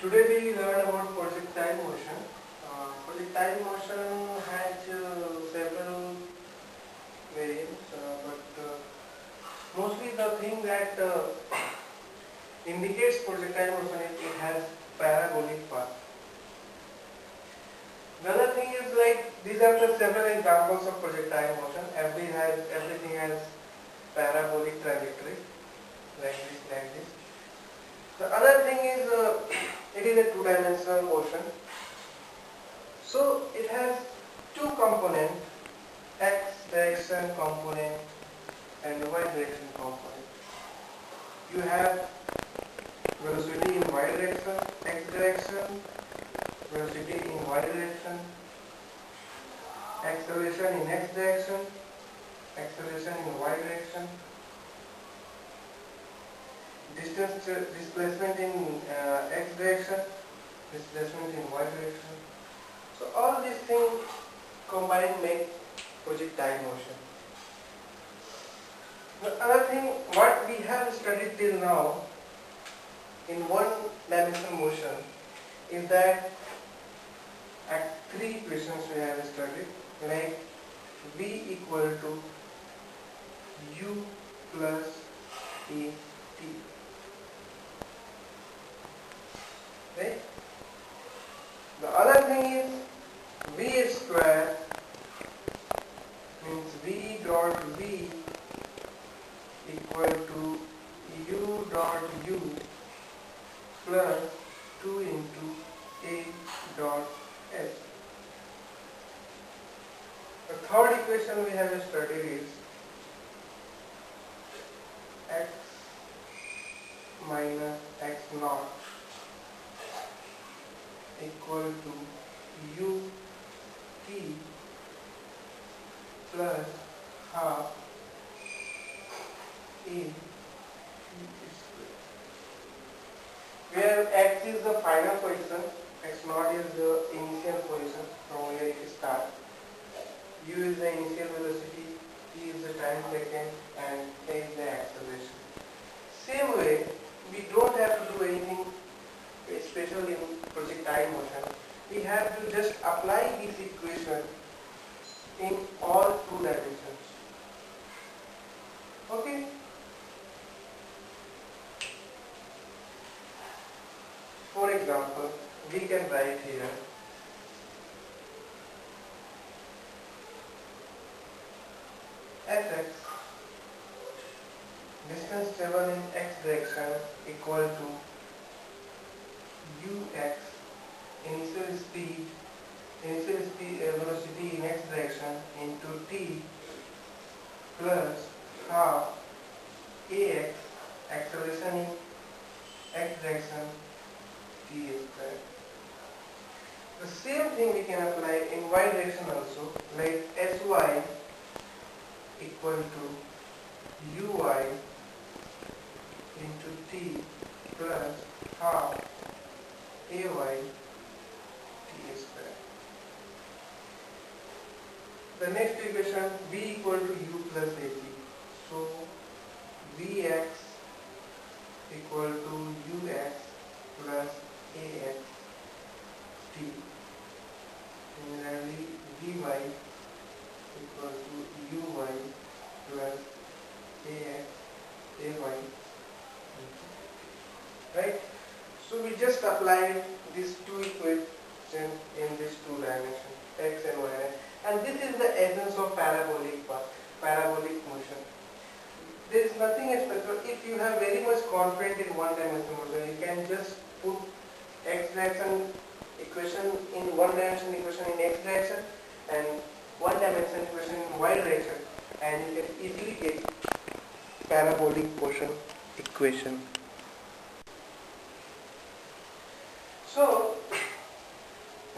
Today we learn about projectile motion. Projectile motion has several variants, but mostly the thing that indicates projectile motion is it has parabolic path. The other thing is like these are the several examples of projectile motion. Everything has parabolic trajectory like this. The other thing is it is a two-dimensional motion. So it has two components, x direction component and y direction component. You have velocity in y direction, x direction, velocity in y direction, acceleration in x direction, acceleration in y direction, displacement in x direction, displacement in y direction. So all these things combined make projectile motion. The other thing what we have studied till now in one-dimensional motion is that at three equations we have studied, like v equal to u plus a t. Right? The other thing is v square means v dot v equal to u dot u plus 2 into a dot s. The third equation we have studied is x minus x naught equal to u t plus half a t square, where x is the final position, x naught is the initial position from where it starts, u is the initial velocity, t is the time taken, and a is the acceleration. Same way, we don't have to do anything special in projectile motion. We have to just apply this equation in all two dimensions. Okay? For example, we can write here fx, distance traveled in x direction, equal to ux, initial speed velocity in x direction into t plus half ax, acceleration in x direction, t square. The same thing we can apply in y direction also, like sy equal to uy into t plus half ay t square. The next equation, v equal to u plus at. So vx equal to ux plus ax t. Similarly, vy equal to uy plus ax ay. Right? So we just applied these two equations in these two dimensions, x and y, and this is the essence of parabolic motion. There is nothing special. If you have very much confidence in one-dimensional motion, you can just put x direction equation in one-dimensional equation in x direction and one-dimensional equation in y direction, and you can easily get parabolic motion equation. So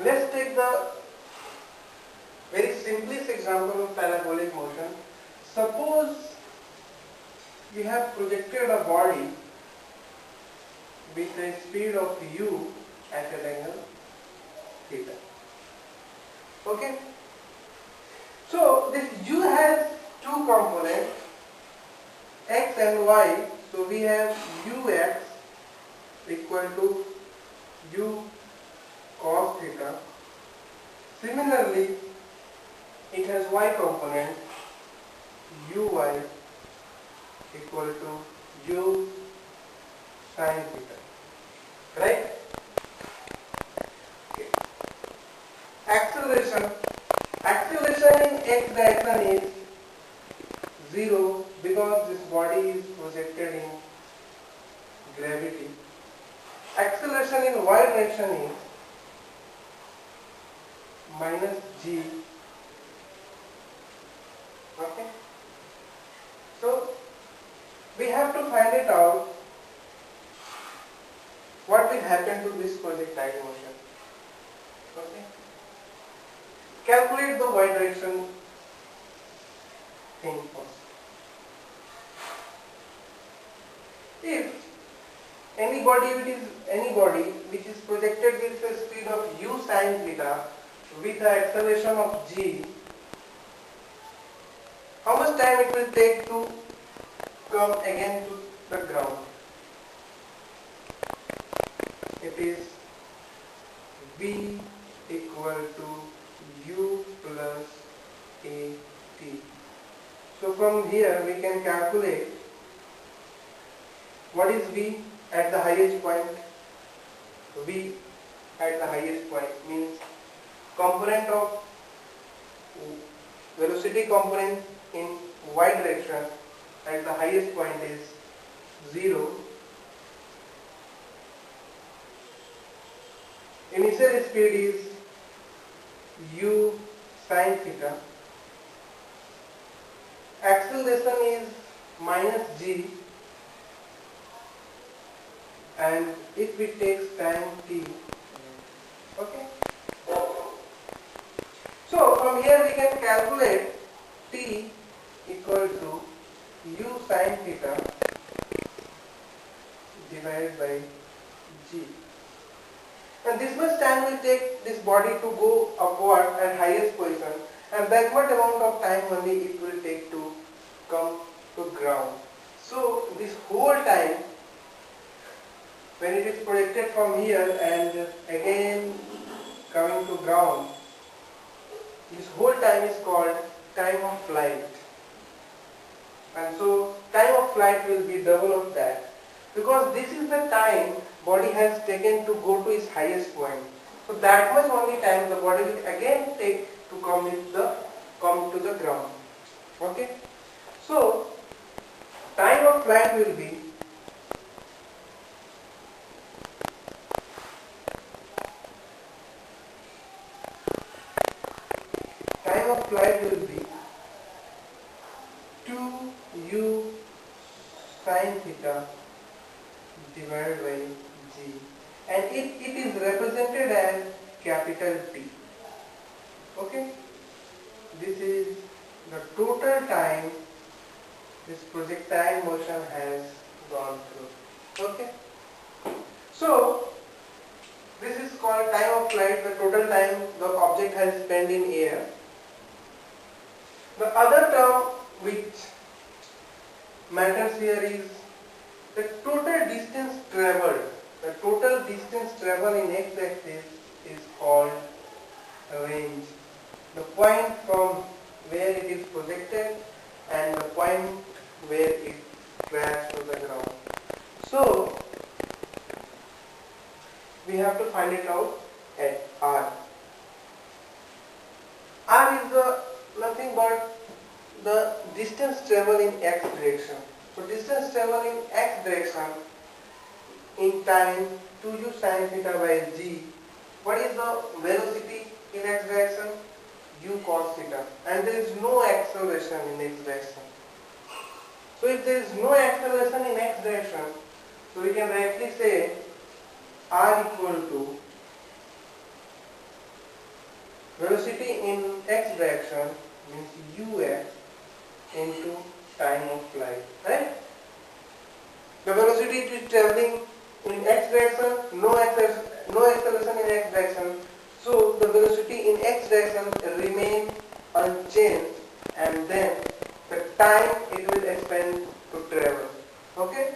let's take the very simplest example of parabolic motion. Suppose you have projected a body with a speed of u at an angle theta. Okay? So this u has two components, x and y. So we have ux equal to u cos theta. Similarly, it has y component, uy equal to u sin theta, right? Okay. Acceleration in x direction is 0 because this body is projected in gravity. Acceleration in y direction is minus g. Okay. So we have to find it out what will happen to this projectile motion. Okay. Calculate the y direction thing first. If any body which is projected with the speed of u sin theta with the acceleration of g, how much time it will take to come again to the ground? It is v equal to u plus at. So from here we can calculate what is v at the highest point. V at the highest point means component of velocity component in y direction at the highest point is 0. Initial speed is u sin theta. Acceleration is minus g, and if it takes time t. Okay. So from here we can calculate t equal to u sin theta divided by g. And this much time will take this body to go upward at highest position, and that much amount of time only it will take to come to ground. So this whole time, when it is projected from here and again coming to ground, this whole time is called time of flight. And so time of flight will be double of that, because this is the time body has taken to go to its highest point. So that much only time the body will again take to come to the ground. Okay. So time of flight will be will be 2u sin theta divided by g, and it is represented as capital T. Okay, this is the total time this projectile motion has gone through. Okay, so this is called time of flight, the total time the object has spent in air. The other term which matters here is the total distance traveled. The total distance traveled in x-axis is called range. The point from where it is projected and the point where it crashed to the ground. So we have to find it out at r. R is nothing but the distance traveled in x direction. So distance traveled in x direction in time 2u sin theta by g. What is the velocity in x direction? U cos theta. And there is no acceleration in x direction. So if there is no acceleration in x direction, so we can rightly say r equal to velocity in x direction means ux into time of flight, right? The velocity is traveling in x direction, no acceleration in x direction, so the velocity in x direction remain unchanged, and then the time it will expend to travel. Okay?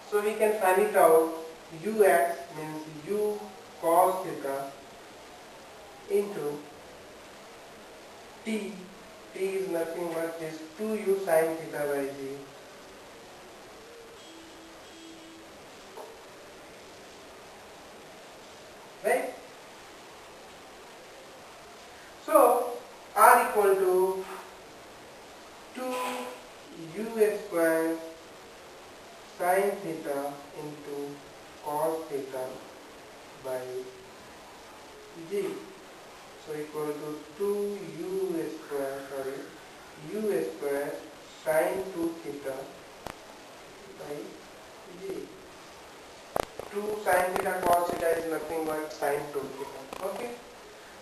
So we can find it out ux means u cos theta into t. T is nothing but this 2u sin theta by g. Right? So r equal to 2u square sin theta into cos theta by g. So equal to 2u square sin 2 theta by g. 2 sin theta cos theta is nothing but sin 2 theta. Okay.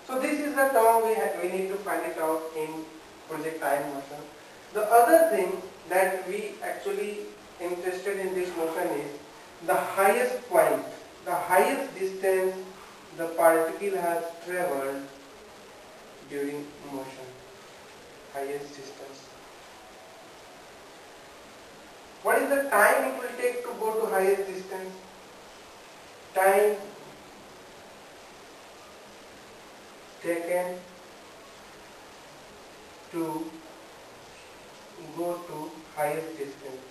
So this is the term we need to find it out in projectile motion. The other thing that we actually interested in this motion is the highest point, the highest distance the particle has traveled during motion. Highest distance. What is the time it will take to go to highest distance? Time taken to go to highest distance.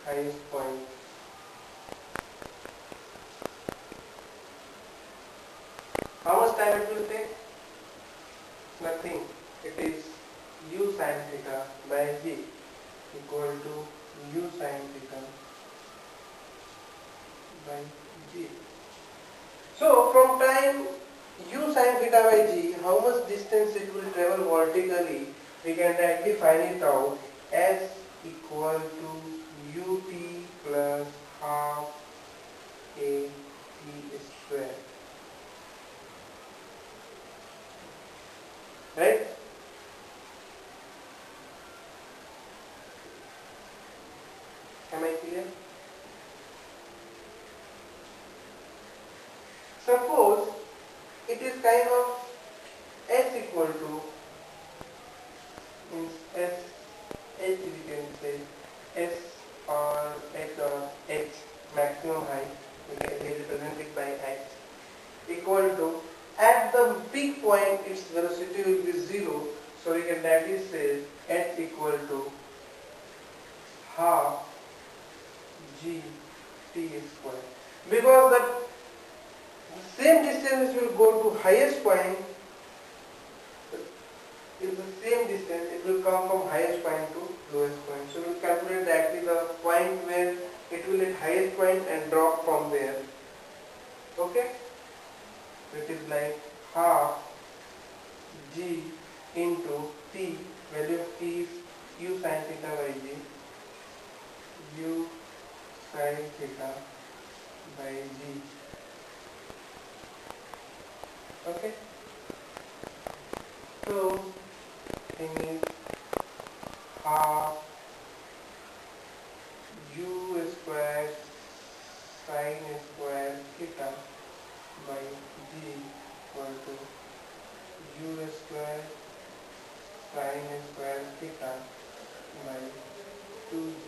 Highest point. How much time it will take? Nothing. It is u sin theta by g equal to u sin theta by g. So from time u sin theta by g, how much distance it will travel vertically, we can directly find it out as equal to ut plus half a t square. Right? Am I clear? Suppose it is kind of s equal to means s h we can say s or h or h maximum height, we can represent it by h equal to at the peak point its velocity will be 0, so we can directly say h equal to half g t square, because the same distance will go to highest point. If the same distance, it will come from highest point to lowest point. So we will calculate directly the point where it will hit highest point and drop from there. Okay? So it is like half g into t, value of t is u sin theta by g, u sin theta by g. Okay? So thing is half u square sin square theta by g equal to u square sin square theta by 2g.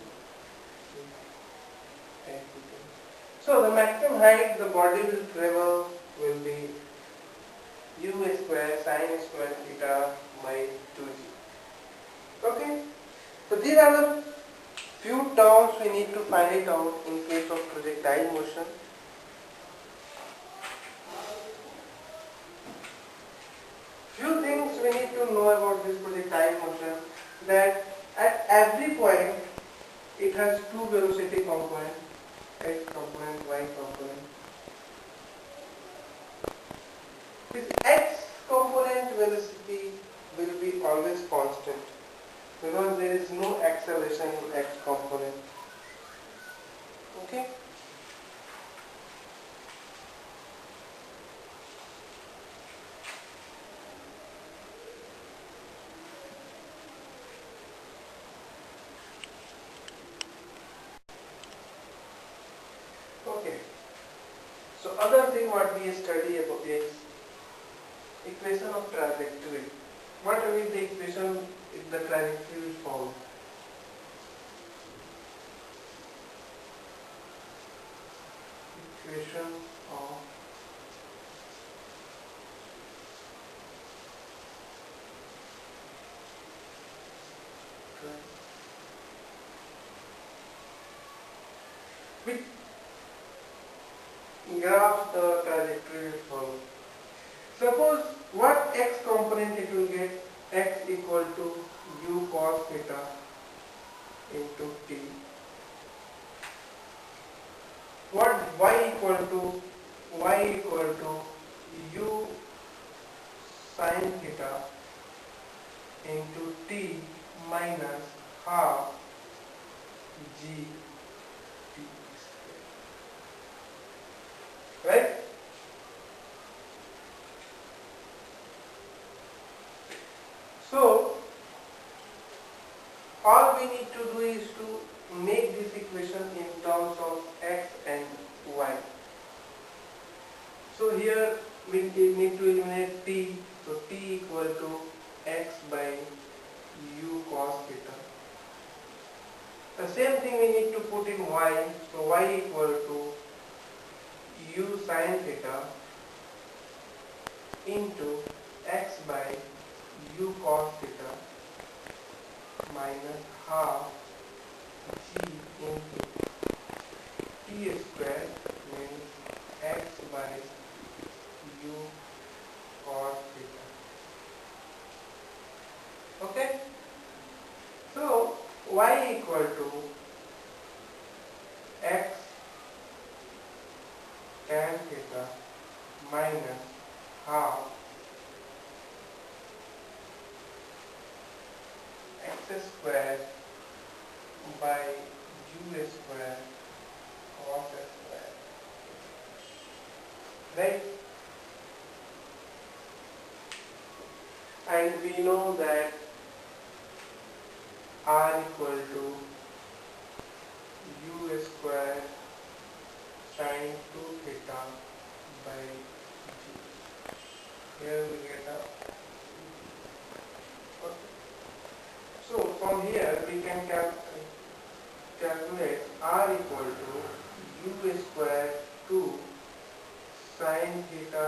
So the maximum height the body will travel will be u square sin square theta by 2g. Okay? So these are the few terms we need to find it out in case of projectile motion. Few things we need to know about this projectile motion, that at every point it has two velocity components, x component, y component. This x component velocity will be always constant because there is no acceleration in x component. Okay? Okay. So other thing what we study about is equation of trajectory. What is the equation the trajectory will follow. Equation of which graph the trajectory will follow. Suppose what x component it will get, x equal to u cos theta into t. What y equal to u sin theta into t minus half g t square. Right? So all we need to do is to make this equation in terms of x and y. So here we need to eliminate t. So t equal to x by u cos theta. The same thing we need to put in y. So y equal to u sin theta into x by u cos theta minus half g into t square means x by u cos theta. Okay? So y equal to x tan theta minus half x square by u square cos square. Right? And we know that r equal to u square sin 2 theta by g. Here we get a. Okay. So from here we can calculate r equal to u square 2 sin theta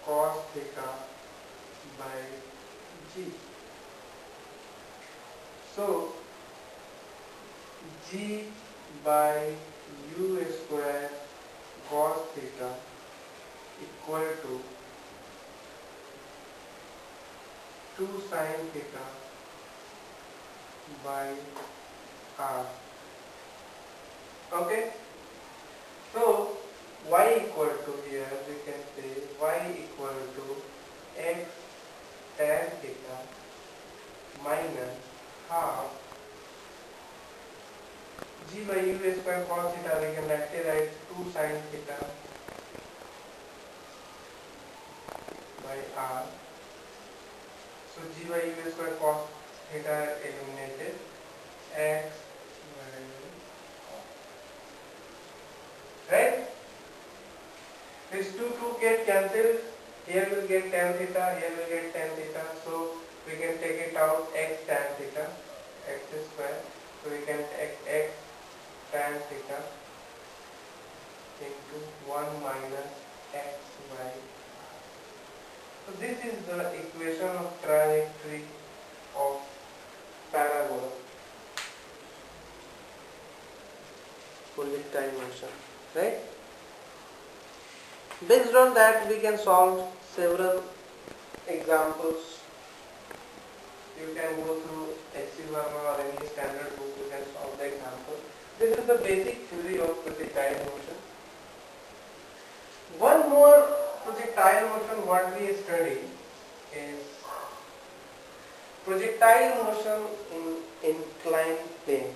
cos theta by g. So g by u square cos theta equal to 2 sin theta by r. Okay? So y equal to, here we can say y equal to x tan theta minus half g by u square cos theta. We can directly write 2 sin theta by r. So g by u square cos theta eliminated, x by, right? This 2 get cancelled. Here we will get tan theta, here we will get tan theta. So we can take it out, x tan theta, x square. So we can take x tan theta into 1 minus x by. So this is the equation of trajectory of parabola, projectile motion, right? Based on that we can solve several examples. You can go through HC Verma or any standard book, you can solve the example. This is the basic theory of projectile motion. One more projectile motion what we study is projectile motion in inclined plane.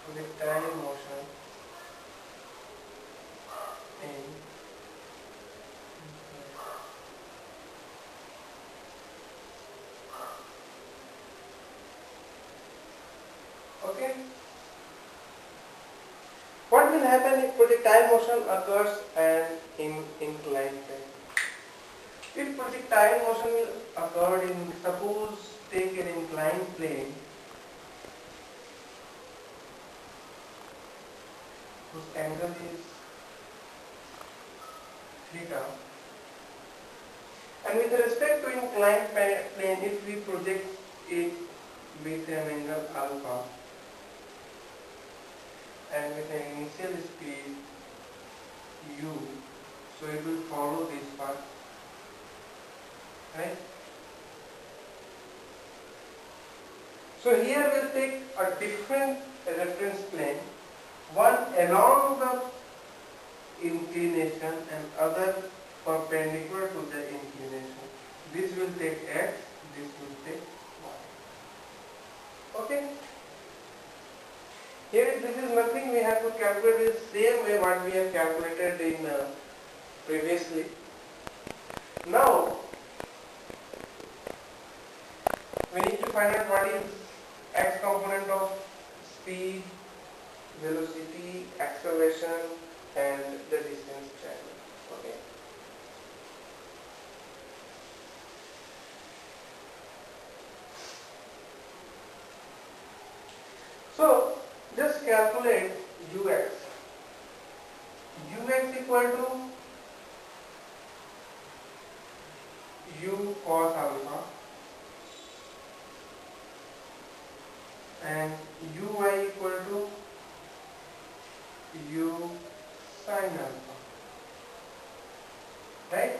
Projectile motion in okay. What we will happen if projectile motion occurs and in inclined plane? If projectile motion will occur in, suppose take an inclined plane whose angle is theta, and with respect to inclined plane, if we project it with an angle alpha and with an initial speed u, so it will follow this path, right? So here we'll take a different reference plane, one along the inclination and other perpendicular to the inclination. This will take x, this will take y. Okay? Here this is nothing, we have to calculate it the same way what we have calculated in previously. Now we need to find out what is x component of speed, velocity, acceleration and the distance traveled. Okay. So just calculate ux. Ux equal to u cos alpha and uy equal to u sin alpha, right?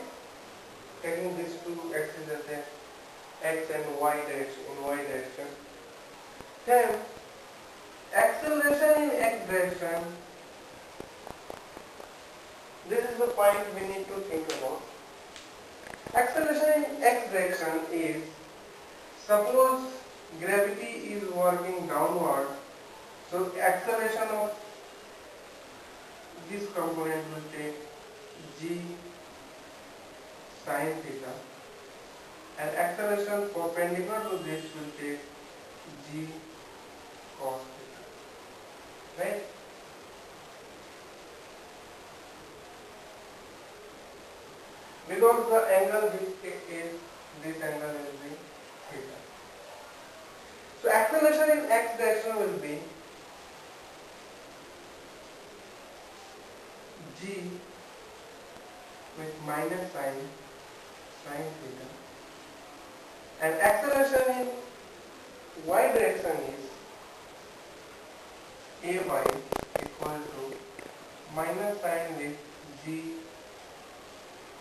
Taking these two axes as a x and y direction, in y direction. Then acceleration in x direction, this is the point we need to think about. Acceleration in x direction is, suppose gravity is working downward, so acceleration of this component will take g sin theta and acceleration perpendicular to this will take g cos theta, right? Because the angle which is, this angle will be theta. So acceleration in x direction will be g with minus sin theta, and acceleration in y direction is ay equal to minus sin with g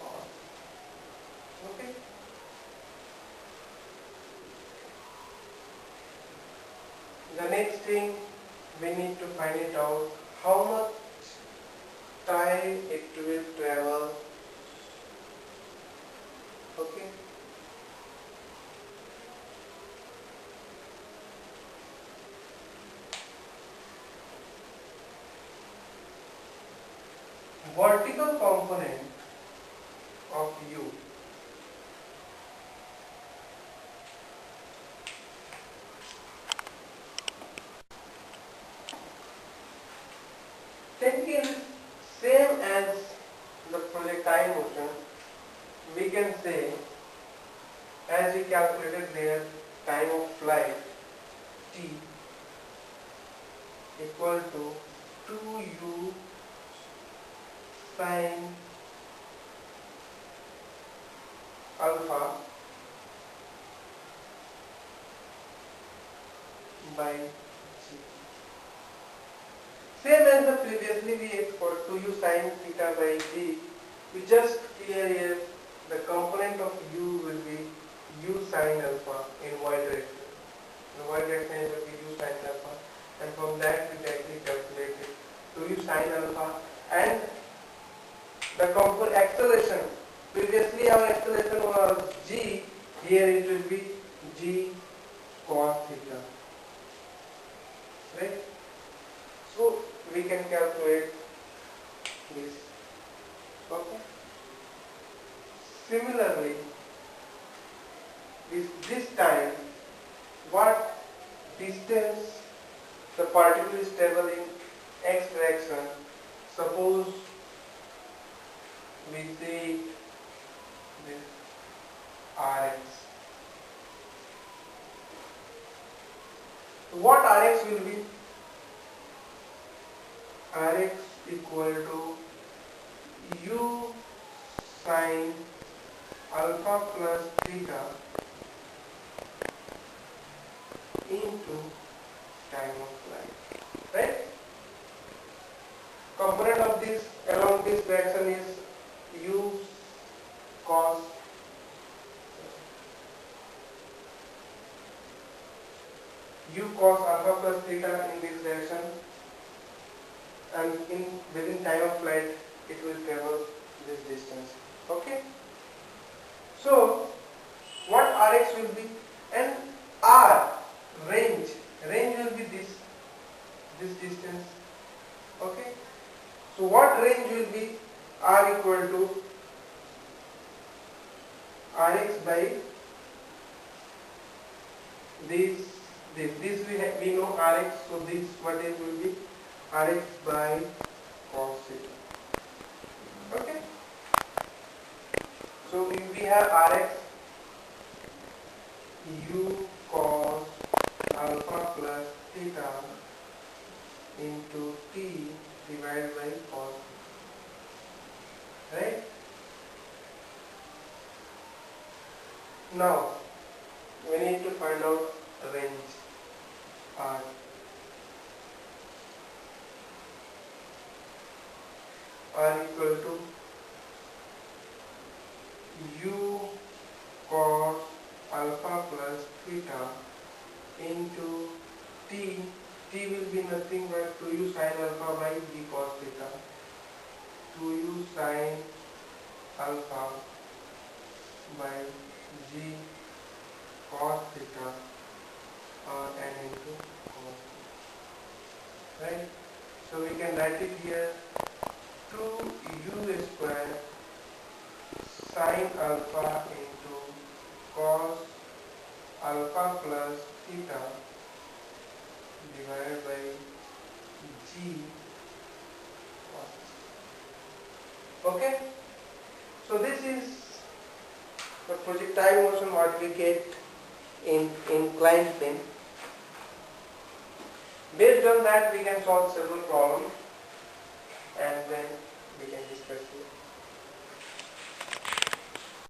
cos. Okay. The next thing we need to find it out, how much time it will travel. Okay. Vertical component of u taken same as the projectile motion, we can say, as we calculated there, time of flight t equal to 2u sin alpha by g. Same as the previously we explored 2u sin theta by g, we just clear here the component of u will be u sin alpha in y direction. In y direction it will be u sin alpha, and from that we directly calculate it 2u sin alpha, and the component acceleration, previously our acceleration was g, here it will be g cos theta, right? So we can calculate this. Okay. Similarly, this time, what distance the particle is traveling x direction, suppose we say this Rx. So what Rx will be? Rx equal to u sin alpha plus theta into time of flight, right? Component of this along this direction is u cos alpha plus theta in this direction, and within time of flight it will travel this distance. Okay. So what Rx will be, and R range will be this distance. Okay. So what range will be? R equal to Rx by this we know Rx, so this what it will be? Rx by cos theta. Okay. So we have Rx u cos alpha plus theta into t divided by cos, right? Now we need to find out range R. R equal to u cos alpha plus theta into t. T will be nothing but 2u sin alpha by g cos theta. 2u sin alpha by g cos theta n into cos theta. Right? So we can write it here 2u square sin alpha into cos alpha plus theta divided by g cos. Okay, so this is the projectile motion what we get in inclined plane. Based on that we can solve several problems and then we can discuss it.